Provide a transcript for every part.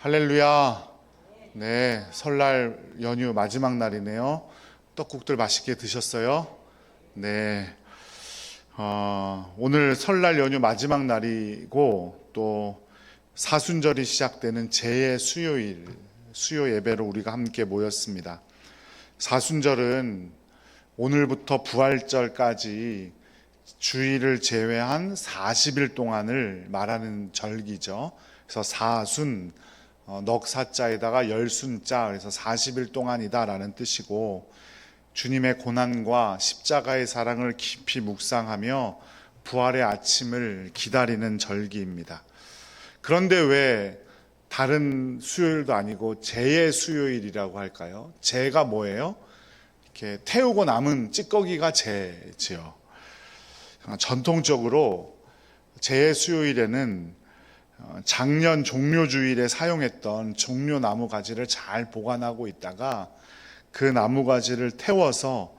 할렐루야. 네, 설날 연휴 마지막 날이네요. 떡국들 맛있게 드셨어요? 네. 오늘 설날 연휴 마지막 날이고 또 사순절이 시작되는 제의 수요일, 수요 예배로 우리가 함께 모였습니다. 사순절은 오늘부터 부활절까지 주일을 제외한 40일 동안을 말하는 절기죠. 그래서 사순, 넉사자에다가 열순자, 그래서 40일 동안이다라는 뜻이고, 주님의 고난과 십자가의 사랑을 깊이 묵상하며 부활의 아침을 기다리는 절기입니다. 그런데 왜 다른 수요일도 아니고 제의 수요일이라고 할까요? 제가 뭐예요? 이렇게 태우고 남은 찌꺼기가 제지요. 전통적으로 제의 수요일에는 작년 종료주일에 사용했던 종료 나무가지를 잘 보관하고 있다가 그 나무가지를 태워서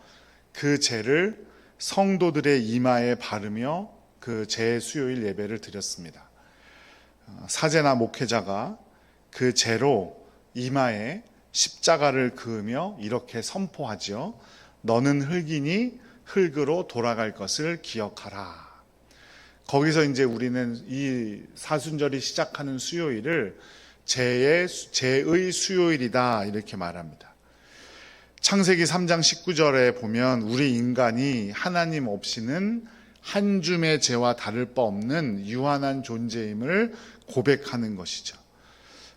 그 재를 성도들의 이마에 바르며 그 제 수요일 예배를 드렸습니다. 사제나 목회자가 그 재로 이마에 십자가를 그으며 이렇게 선포하죠. 너는 흙이니 흙으로 돌아갈 것을 기억하라. 거기서 이제 우리는 이 사순절이 시작하는 수요일을 제의 수요일이다 이렇게 말합니다. 창세기 3장 19절에 보면 우리 인간이 하나님 없이는 한 줌의 죄와 다를 바 없는 유한한 존재임을 고백하는 것이죠.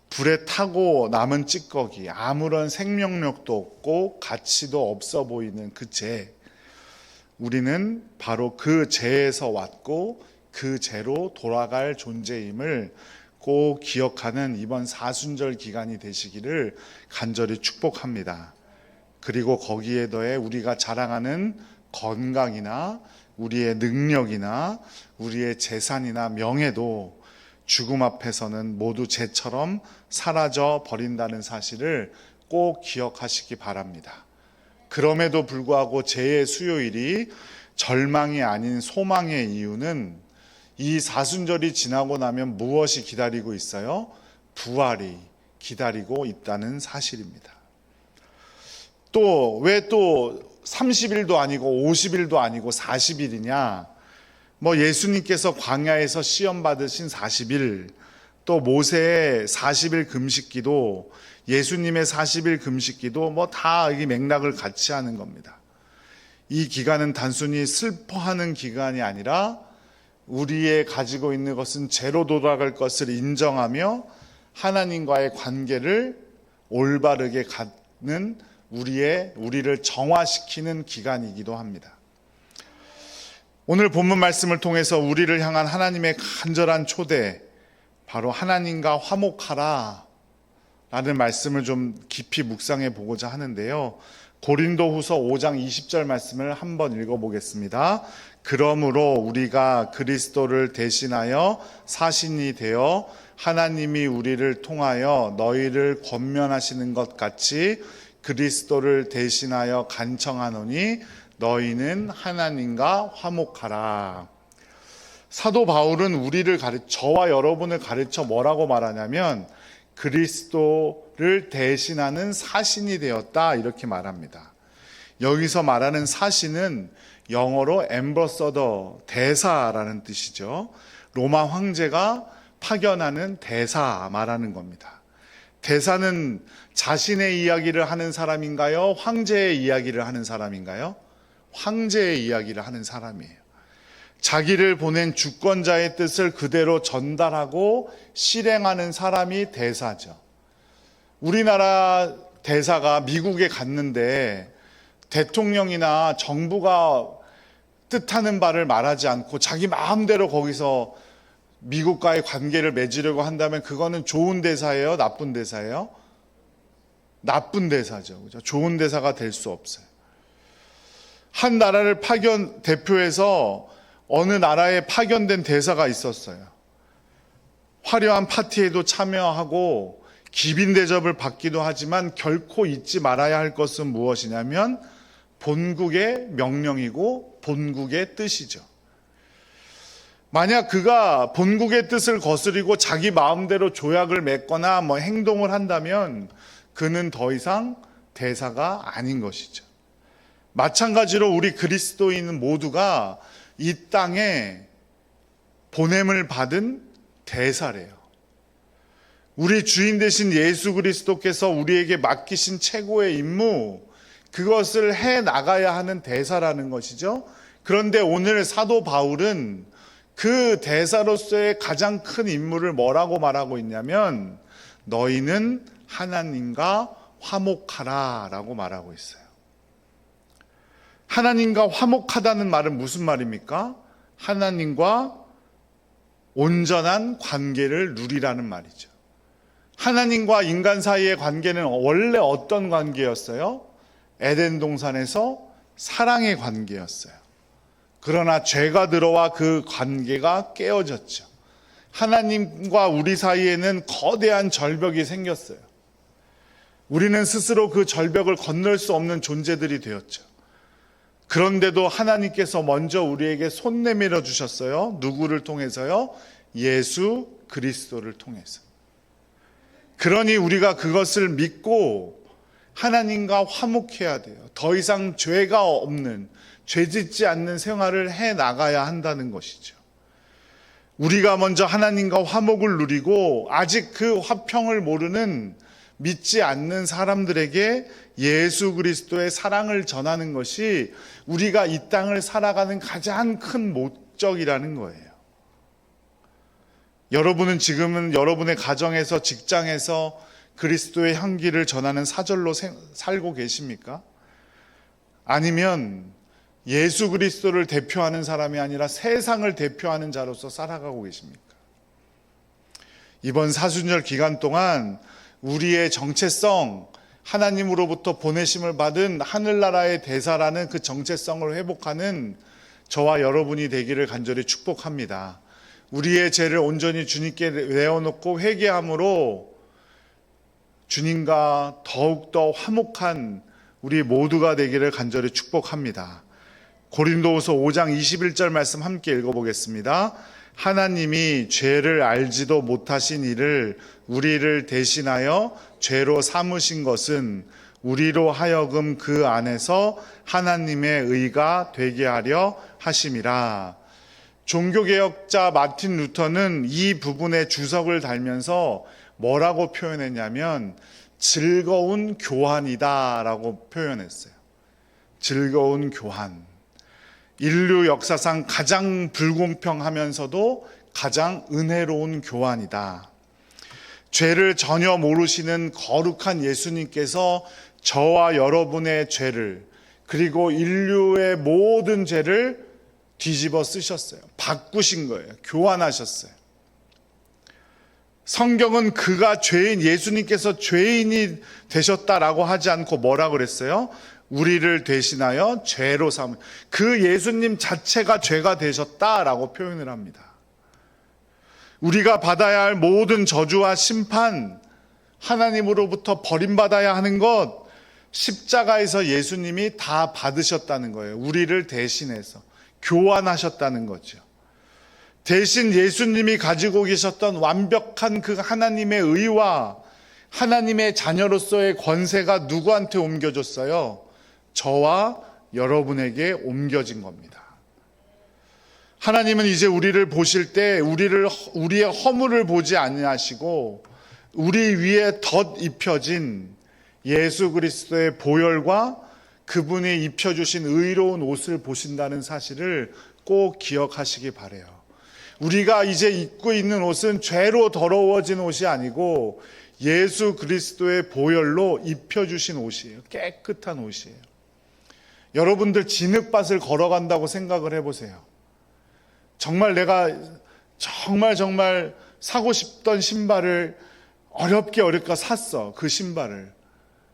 불에 타고 남은 찌꺼기, 아무런 생명력도 없고 가치도 없어 보이는 그 죄, 우리는 바로 그 죄에서 왔고 그 죄로 돌아갈 존재임을 꼭 기억하는 이번 사순절 기간이 되시기를 간절히 축복합니다. 그리고 거기에 더해 우리가 자랑하는 건강이나 우리의 능력이나 우리의 재산이나 명예도 죽음 앞에서는 모두 죄처럼 사라져 버린다는 사실을 꼭 기억하시기 바랍니다. 그럼에도 불구하고 제의 수요일이 절망이 아닌 소망의 이유는 이 사순절이 지나고 나면 무엇이 기다리고 있어요? 부활이 기다리고 있다는 사실입니다. 또 왜 또 30일도 아니고 50일도 아니고 40일이냐? 예수님께서 광야에서 시험 받으신 40일, 또 모세의 40일 금식기도, 예수님의 40일 금식기도 다 이 맥락을 같이 하는 겁니다. 이 기간은 단순히 슬퍼하는 기간이 아니라 우리의 가지고 있는 것은 죄로 돌아갈 것을 인정하며 하나님과의 관계를 올바르게 갖는 우리를 정화시키는 기간이기도 합니다. 오늘 본문 말씀을 통해서 우리를 향한 하나님의 간절한 초대, 바로 하나님과 화목하라 라는 말씀을 좀 깊이 묵상해 보고자 하는데요. 고린도후서 5장 20절 말씀을 한번 읽어보겠습니다. 그러므로 우리가 그리스도를 대신하여 사신이 되어 하나님이 우리를 통하여 너희를 권면하시는 것 같이 그리스도를 대신하여 간청하노니 너희는 하나님과 화목하라. 사도 바울은 우리를 저와 여러분을 가르쳐 뭐라고 말하냐면 그리스도를 대신하는 사신이 되었다 이렇게 말합니다. 여기서 말하는 사신은 영어로 엠버서더, 대사라는 뜻이죠. 로마 황제가 파견하는 대사 말하는 겁니다. 대사는 자신의 이야기를 하는 사람인가요? 황제의 이야기를 하는 사람인가요? 황제의 이야기를 하는 사람이에요. 자기를 보낸 주권자의 뜻을 그대로 전달하고 실행하는 사람이 대사죠. 우리나라 대사가 미국에 갔는데 대통령이나 정부가 뜻하는 바를 말하지 않고 자기 마음대로 거기서 미국과의 관계를 맺으려고 한다면 그거는 좋은 대사예요? 나쁜 대사예요? 나쁜 대사죠. 그죠? 좋은 대사가 될 수 없어요. 한 나라를 대표해서 어느 나라에 파견된 대사가 있었어요. 화려한 파티에도 참여하고 기빈 대접을 받기도 하지만 결코 잊지 말아야 할 것은 무엇이냐면 본국의 명령이고 본국의 뜻이죠. 만약 그가 본국의 뜻을 거스리고 자기 마음대로 조약을 맺거나 행동을 한다면 그는 더 이상 대사가 아닌 것이죠. 마찬가지로 우리 그리스도인 모두가 이 땅에 보냄을 받은 대사래요. 우리 주인 되신 예수 그리스도께서 우리에게 맡기신 최고의 임무, 그것을 해 나가야 하는 대사라는 것이죠. 그런데 오늘 사도 바울은 그 대사로서의 가장 큰 임무를 뭐라고 말하고 있냐면 너희는 하나님과 화목하라 라고 말하고 있어요. 하나님과 화목하다는 말은 무슨 말입니까? 하나님과 온전한 관계를 누리라는 말이죠. 하나님과 인간 사이의 관계는 원래 어떤 관계였어요? 에덴 동산에서 사랑의 관계였어요. 그러나 죄가 들어와 그 관계가 깨어졌죠. 하나님과 우리 사이에는 거대한 절벽이 생겼어요. 우리는 스스로 그 절벽을 건널 수 없는 존재들이 되었죠. 그런데도 하나님께서 먼저 우리에게 손 내밀어 주셨어요. 누구를 통해서요? 예수 그리스도를 통해서. 그러니 우리가 그것을 믿고 하나님과 화목해야 돼요. 더 이상 죄가 없는, 죄짓지 않는 생활을 해 나가야 한다는 것이죠. 우리가 먼저 하나님과 화목을 누리고 아직 그 화평을 모르는, 믿지 않는 사람들에게 예수 그리스도의 사랑을 전하는 것이 우리가 이 땅을 살아가는 가장 큰 목적이라는 거예요. 여러분은 지금은 여러분의 가정에서, 직장에서 그리스도의 향기를 전하는 사절로 살고 계십니까? 아니면 예수 그리스도를 대표하는 사람이 아니라 세상을 대표하는 자로서 살아가고 계십니까? 이번 사순절 기간 동안 우리의 정체성, 하나님으로부터 보내심을 받은 하늘나라의 대사라는 그 정체성을 회복하는 저와 여러분이 되기를 간절히 축복합니다. 우리의 죄를 온전히 주님께 내어놓고 회개함으로 주님과 더욱더 화목한 우리 모두가 되기를 간절히 축복합니다. 고린도후서 5장 21절 말씀 함께 읽어보겠습니다. 하나님이 죄를 알지도 못하신 이를 우리를 대신하여 죄로 삼으신 것은 우리로 하여금 그 안에서 하나님의 의가 되게 하려 하심이라. 종교개혁자 마틴 루터는 이 부분에 주석을 달면서 뭐라고 표현했냐면 즐거운 교환이다 라고 표현했어요. 즐거운 교환. 인류 역사상 가장 불공평하면서도 가장 은혜로운 교환이다. 죄를 전혀 모르시는 거룩한 예수님께서 저와 여러분의 죄를, 그리고 인류의 모든 죄를 뒤집어 쓰셨어요. 바꾸신 거예요. 교환하셨어요. 성경은 그가 죄인, 예수님께서 죄인이 되셨다라고 하지 않고 뭐라 그랬어요? 우리를 대신하여 죄로 삼은, 그 예수님 자체가 죄가 되셨다라고 표현을 합니다. 우리가 받아야 할 모든 저주와 심판, 하나님으로부터 버림받아야 하는 것, 십자가에서 예수님이 다 받으셨다는 거예요. 우리를 대신해서 교환하셨다는 거죠. 대신 예수님이 가지고 계셨던 완벽한 그 하나님의 의와 하나님의 자녀로서의 권세가 누구한테 옮겨졌어요? 저와 여러분에게 옮겨진 겁니다. 하나님은 이제 우리를 보실 때 우리의 허물을 보지 아니하시고 우리 위에 덧 입혀진 예수 그리스도의 보혈과 그분이 입혀주신 의로운 옷을 보신다는 사실을 꼭 기억하시기 바라요. 우리가 이제 입고 있는 옷은 죄로 더러워진 옷이 아니고 예수 그리스도의 보혈로 입혀주신 옷이에요. 깨끗한 옷이에요. 여러분들 진흙밭을 걸어간다고 생각을 해보세요. 정말 내가 정말 사고 싶던 신발을 어렵게 샀어. 그 신발을.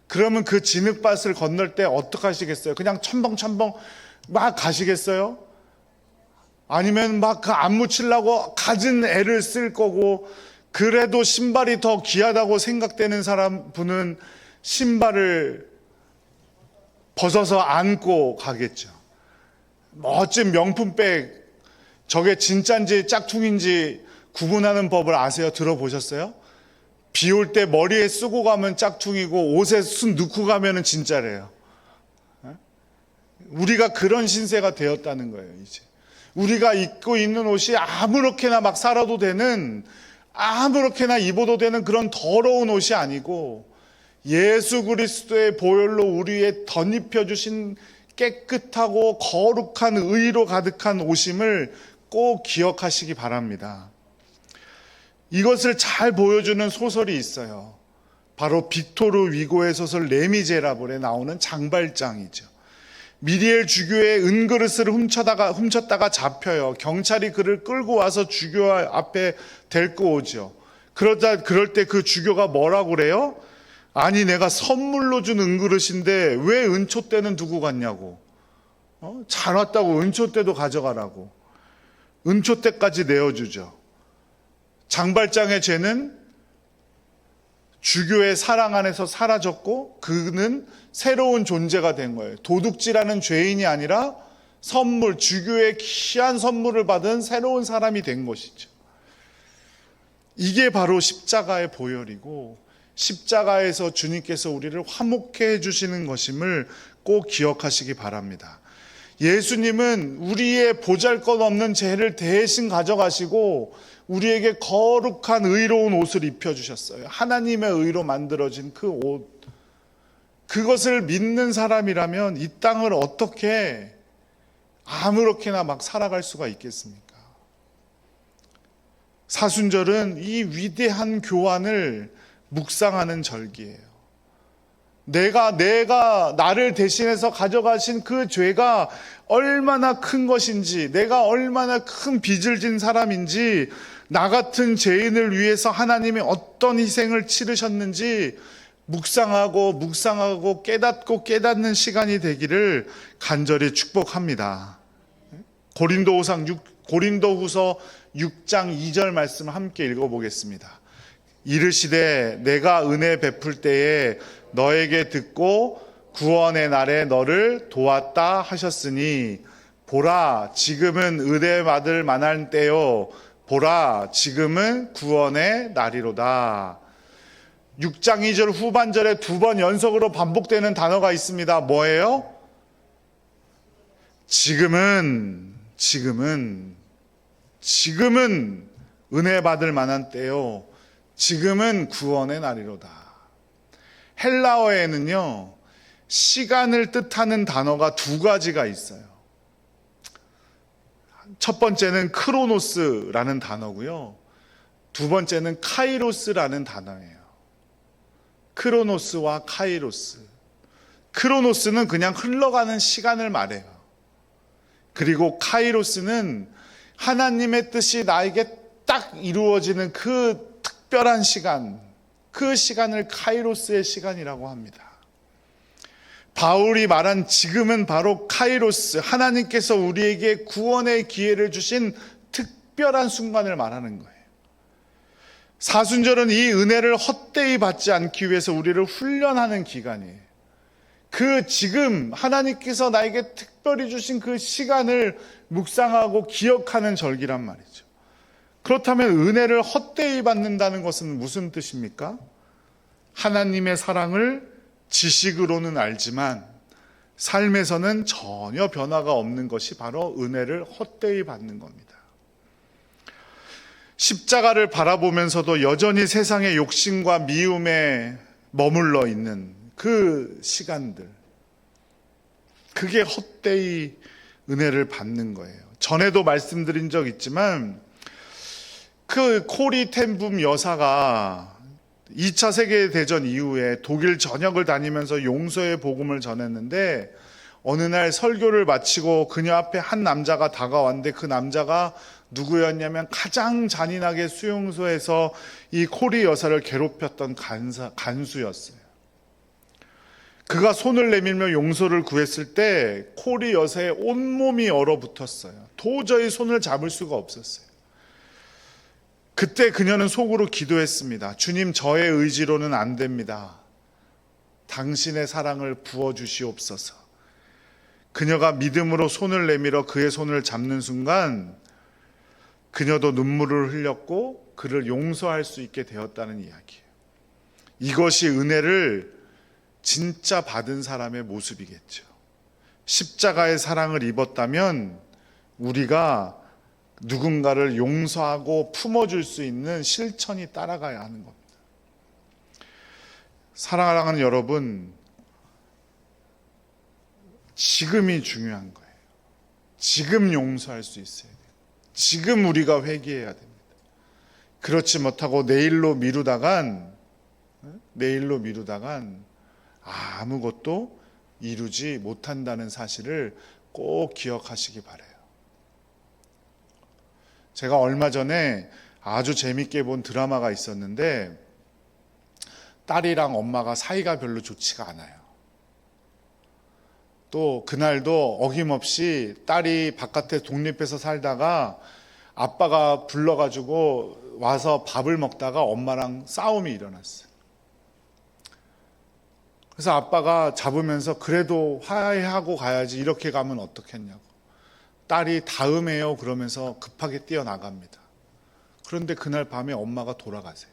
그러면 그 진흙밭을 건널 때 어떻게 하시겠어요? 그냥 첨벙첨벙 막 가시겠어요? 아니면 막 그 안 묻히려고 갖은 애를 쓸 거고, 그래도 신발이 더 귀하다고 생각되는 분은 신발을 벗어서 안고 가겠죠. 멋진 명품백, 저게 진짜인지 짝퉁인지 구분하는 법을 아세요? 들어보셨어요? 비 올 때 머리에 쓰고 가면 짝퉁이고 옷에 순 넣고 가면 진짜래요. 우리가 그런 신세가 되었다는 거예요. 이제 우리가 입고 있는 옷이 아무렇게나 막 살아도 되는, 아무렇게나 입어도 되는 그런 더러운 옷이 아니고 예수 그리스도의 보혈로 우리에 덧입혀 주신 깨끗하고 거룩한 의로 가득한 오심을 꼭 기억하시기 바랍니다. 이것을 잘 보여주는 소설이 있어요. 바로 빅토르 위고의 소설 레미제라블에 나오는 장발장이죠. 미리엘 주교의 은그릇을 훔쳤다가 잡혀요. 경찰이 그를 끌고 와서 주교 앞에 데리고 오죠. 그럴 때 그 주교가 뭐라고 그래요? 아니, 내가 선물로 준 은그릇인데 왜 은초대는 두고 갔냐고. 잘 왔다고 은초대도 가져가라고. 은초대까지 내어주죠. 장발장의 죄는 주교의 사랑 안에서 사라졌고 그는 새로운 존재가 된 거예요. 도둑질하는 죄인이 아니라 선물, 주교의 귀한 선물을 받은 새로운 사람이 된 것이죠. 이게 바로 십자가의 보혈이고 십자가에서 주님께서 우리를 화목해 해주시는 것임을 꼭 기억하시기 바랍니다. 예수님은 우리의 보잘것없는 죄를 대신 가져가시고 우리에게 거룩한 의로운 옷을 입혀주셨어요. 하나님의 의로 만들어진 그 옷. 그것을 믿는 사람이라면 이 땅을 어떻게 아무렇게나 막 살아갈 수가 있겠습니까? 사순절은 이 위대한 교환을 묵상하는 절기예요. 내가 나를 대신해서 가져가신 그 죄가 얼마나 큰 것인지, 내가 얼마나 큰 빚을 진 사람인지, 나 같은 죄인을 위해서 하나님이 어떤 희생을 치르셨는지 묵상하고 깨닫고 깨닫는 시간이 되기를 간절히 축복합니다. 고린도후서 6장 2절 말씀을 함께 읽어보겠습니다. 이르시되 내가 은혜 베풀 때에 너에게 듣고 구원의 날에 너를 도왔다 하셨으니 보라 지금은 은혜 받을 만한 때요 보라 지금은 구원의 날이로다. 6장 2절 후반절에 두 번 연속으로 반복되는 단어가 있습니다. 뭐예요? 지금은 은혜 받을 만한 때요 지금은 구원의 날이로다. 헬라어에는요 시간을 뜻하는 단어가 두 가지가 있어요. 첫 번째는 크로노스라는 단어고요, 두 번째는 카이로스라는 단어예요. 크로노스와 카이로스. 크로노스는 그냥 흘러가는 시간을 말해요. 그리고 카이로스는 하나님의 뜻이 나에게 딱 이루어지는 그 특별한 시간, 그 시간을 카이로스의 시간이라고 합니다. 바울이 말한 지금은 바로 카이로스, 하나님께서 우리에게 구원의 기회를 주신 특별한 순간을 말하는 거예요. 사순절은 이 은혜를 헛되이 받지 않기 위해서 우리를 훈련하는 기간이에요. 그 지금 하나님께서 나에게 특별히 주신 그 시간을 묵상하고 기억하는 절기란 말이죠. 그렇다면 은혜를 헛되이 받는다는 것은 무슨 뜻입니까? 하나님의 사랑을 지식으로는 알지만 삶에서는 전혀 변화가 없는 것이 바로 은혜를 헛되이 받는 겁니다. 십자가를 바라보면서도 여전히 세상의 욕심과 미움에 머물러 있는 그 시간들, 그게 헛되이 은혜를 받는 거예요. 전에도 말씀드린 적 있지만 그 코리 텐붐 여사가 2차 세계대전 이후에 독일 전역을 다니면서 용서의 복음을 전했는데 어느 날 설교를 마치고 그녀 앞에 한 남자가 다가왔는데 그 남자가 누구였냐면 가장 잔인하게 수용소에서 이 코리 여사를 괴롭혔던 간수였어요. 그가 손을 내밀며 용서를 구했을 때 코리 여사의 온몸이 얼어붙었어요. 도저히 손을 잡을 수가 없었어요. 그때 그녀는 속으로 기도했습니다. 주님, 저의 의지로는 안 됩니다. 당신의 사랑을 부어주시옵소서. 그녀가 믿음으로 손을 내밀어 그의 손을 잡는 순간 그녀도 눈물을 흘렸고 그를 용서할 수 있게 되었다는 이야기예요. 이것이 은혜를 진짜 받은 사람의 모습이겠죠. 십자가의 사랑을 입었다면 우리가 누군가를 용서하고 품어줄 수 있는 실천이 따라가야 하는 겁니다. 사랑하는 여러분, 지금이 중요한 거예요. 지금 용서할 수 있어야 돼요. 지금 우리가 회개해야 됩니다. 그렇지 못하고 내일로 미루다간 아무것도 이루지 못한다는 사실을 꼭 기억하시기 바라요. 제가 얼마 전에 아주 재밌게 본 드라마가 있었는데 딸이랑 엄마가 사이가 별로 좋지가 않아요. 또 그날도 어김없이 딸이 바깥에 독립해서 살다가 아빠가 불러가지고 와서 밥을 먹다가 엄마랑 싸움이 일어났어요. 그래서 아빠가 잡으면서 그래도 화해하고 가야지, 이렇게 가면 어떻겠냐고. 딸이 다음에요 그러면서 급하게 뛰어나갑니다. 그런데 그날 밤에 엄마가 돌아가세요.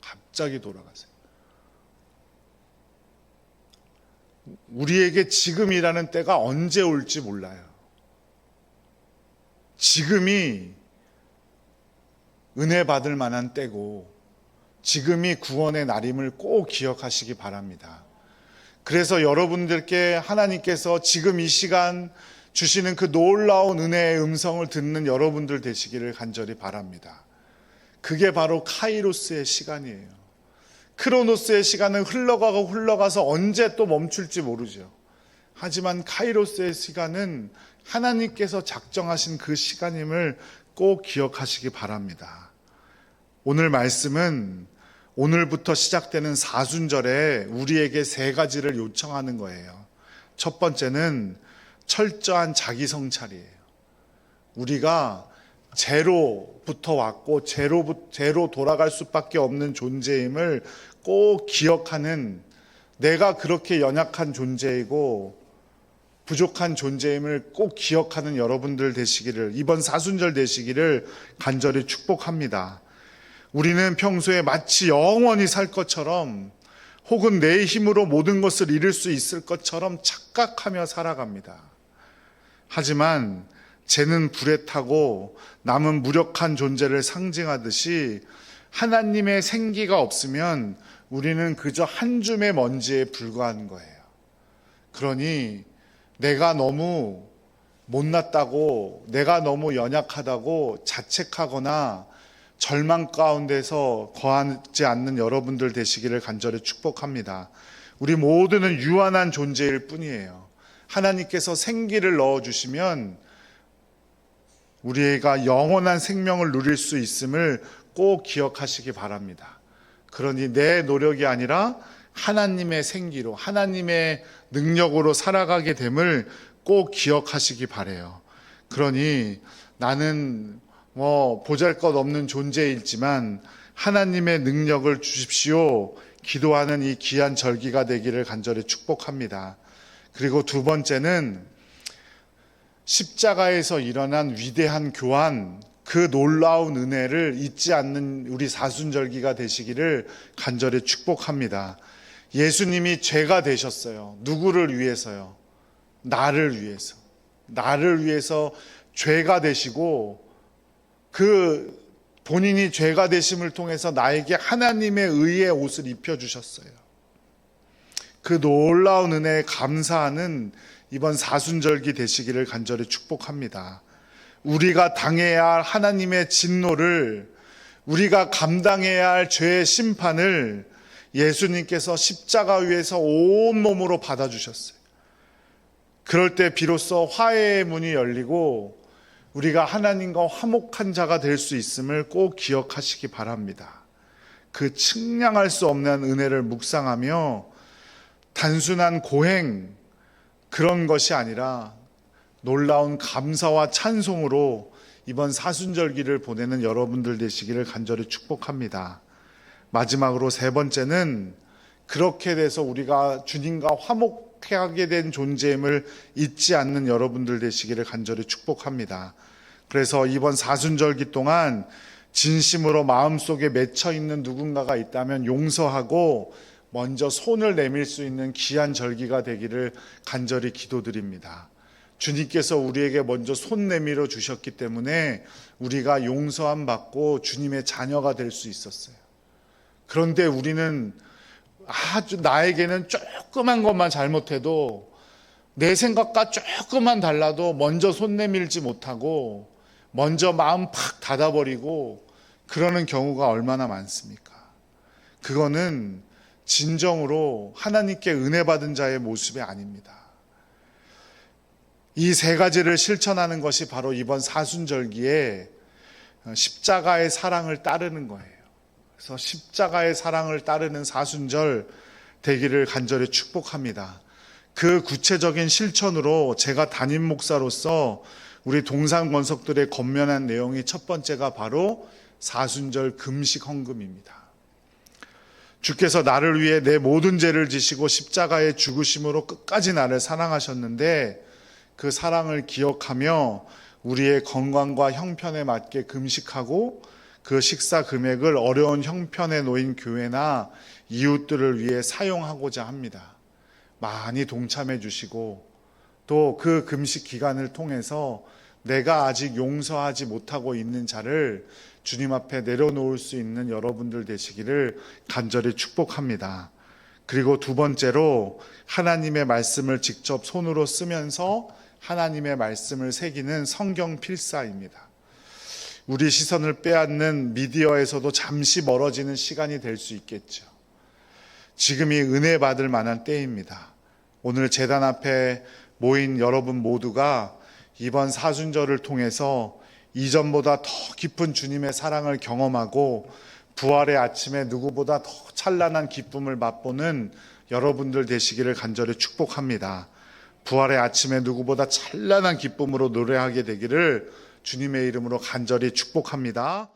갑자기 돌아가세요. 우리에게 지금이라는 때가 언제 올지 몰라요. 지금이 은혜 받을 만한 때고 지금이 구원의 날임을 꼭 기억하시기 바랍니다. 그래서 여러분들께 하나님께서 지금 이 시간 주시는 그 놀라운 은혜의 음성을 듣는 여러분들 되시기를 간절히 바랍니다. 그게 바로 카이로스의 시간이에요. 크로노스의 시간은 흘러가서 언제 또 멈출지 모르죠. 하지만 카이로스의 시간은 하나님께서 작정하신 그 시간임을 꼭 기억하시기 바랍니다. 오늘 말씀은 오늘부터 시작되는 사순절에 우리에게 세 가지를 요청하는 거예요. 첫 번째는 철저한 자기 성찰이에요. 우리가 제로부터 왔고 제로 돌아갈 수밖에 없는 존재임을 꼭 기억하는, 내가 그렇게 연약한 존재이고 부족한 존재임을 꼭 기억하는 여러분들 되시기를, 이번 사순절 되시기를 간절히 축복합니다. 우리는 평소에 마치 영원히 살 것처럼 혹은 내 힘으로 모든 것을 이룰 수 있을 것처럼 착각하며 살아갑니다. 하지만 쟤는 불에 타고 남은 무력한 존재를 상징하듯이 하나님의 생기가 없으면 우리는 그저 한 줌의 먼지에 불과한 거예요. 그러니 내가 너무 못났다고, 내가 너무 연약하다고 자책하거나 절망 가운데서 거하지 않는 여러분들 되시기를 간절히 축복합니다. 우리 모두는 유한한 존재일 뿐이에요. 하나님께서 생기를 넣어주시면 우리가 영원한 생명을 누릴 수 있음을 꼭 기억하시기 바랍니다. 그러니 내 노력이 아니라 하나님의 생기로, 하나님의 능력으로 살아가게 됨을 꼭 기억하시기 바라요. 그러니 나는 보잘것없는 존재이지만 하나님의 능력을 주십시오 기도하는 이 귀한 절기가 되기를 간절히 축복합니다. 그리고 두 번째는 십자가에서 일어난 위대한 교환, 그 놀라운 은혜를 잊지 않는 우리 사순절기가 되시기를 간절히 축복합니다. 예수님이 죄가 되셨어요. 누구를 위해서요? 나를 위해서. 나를 위해서 죄가 되시고, 그 본인이 죄가 되심을 통해서 나에게 하나님의 의의 옷을 입혀주셨어요. 그 놀라운 은혜에 감사하는 이번 사순절기 되시기를 간절히 축복합니다. 우리가 당해야 할 하나님의 진노를, 우리가 감당해야 할 죄의 심판을 예수님께서 십자가 위에서 온몸으로 받아주셨어요. 그럴 때 비로소 화해의 문이 열리고 우리가 하나님과 화목한 자가 될 수 있음을 꼭 기억하시기 바랍니다. 그 측량할 수 없는 은혜를 묵상하며 단순한 고행, 그런 것이 아니라 놀라운 감사와 찬송으로 이번 사순절기를 보내는 여러분들 되시기를 간절히 축복합니다. 마지막으로 세 번째는 그렇게 돼서 우리가 주님과 화목하게 된 존재임을 잊지 않는 여러분들 되시기를 간절히 축복합니다. 그래서 이번 사순절기 동안 진심으로 마음속에 맺혀 있는 누군가가 있다면 용서하고 먼저 손을 내밀 수 있는 귀한 절기가 되기를 간절히 기도드립니다. 주님께서 우리에게 먼저 손 내밀어 주셨기 때문에 우리가 용서함 받고 주님의 자녀가 될 수 있었어요. 그런데 우리는 아주 나에게는 조그만 것만 잘못해도 내 생각과 조금만 달라도 먼저 손 내밀지 못하고 먼저 마음 팍 닫아버리고 그러는 경우가 얼마나 많습니까? 그거는 진정으로 하나님께 은혜 받은 자의 모습이 아닙니다. 이 세 가지를 실천하는 것이 바로 이번 사순절기에 십자가의 사랑을 따르는 거예요. 그래서 십자가의 사랑을 따르는 사순절 되기를 간절히 축복합니다. 그 구체적인 실천으로 제가 담임 목사로서 우리 동산 권석들의 권면한 내용이 첫 번째가 바로 사순절 금식 헌금입니다. 주께서 나를 위해 내 모든 죄를 지시고 십자가의 죽으심으로 끝까지 나를 사랑하셨는데 그 사랑을 기억하며 우리의 건강과 형편에 맞게 금식하고 그 식사 금액을 어려운 형편에 놓인 교회나 이웃들을 위해 사용하고자 합니다. 많이 동참해 주시고 또 그 금식 기간을 통해서 내가 아직 용서하지 못하고 있는 자를 주님 앞에 내려놓을 수 있는 여러분들 되시기를 간절히 축복합니다. 그리고 두 번째로 하나님의 말씀을 직접 손으로 쓰면서 하나님의 말씀을 새기는 성경 필사입니다. 우리 시선을 빼앗는 미디어에서도 잠시 멀어지는 시간이 될 수 있겠죠. 지금이 은혜 받을 만한 때입니다. 오늘 제단 앞에 모인 여러분 모두가 이번 사순절을 통해서 이전보다 더 깊은 주님의 사랑을 경험하고 부활의 아침에 누구보다 더 찬란한 기쁨을 맛보는 여러분들 되시기를 간절히 축복합니다. 부활의 아침에 누구보다 찬란한 기쁨으로 노래하게 되기를 주님의 이름으로 간절히 축복합니다.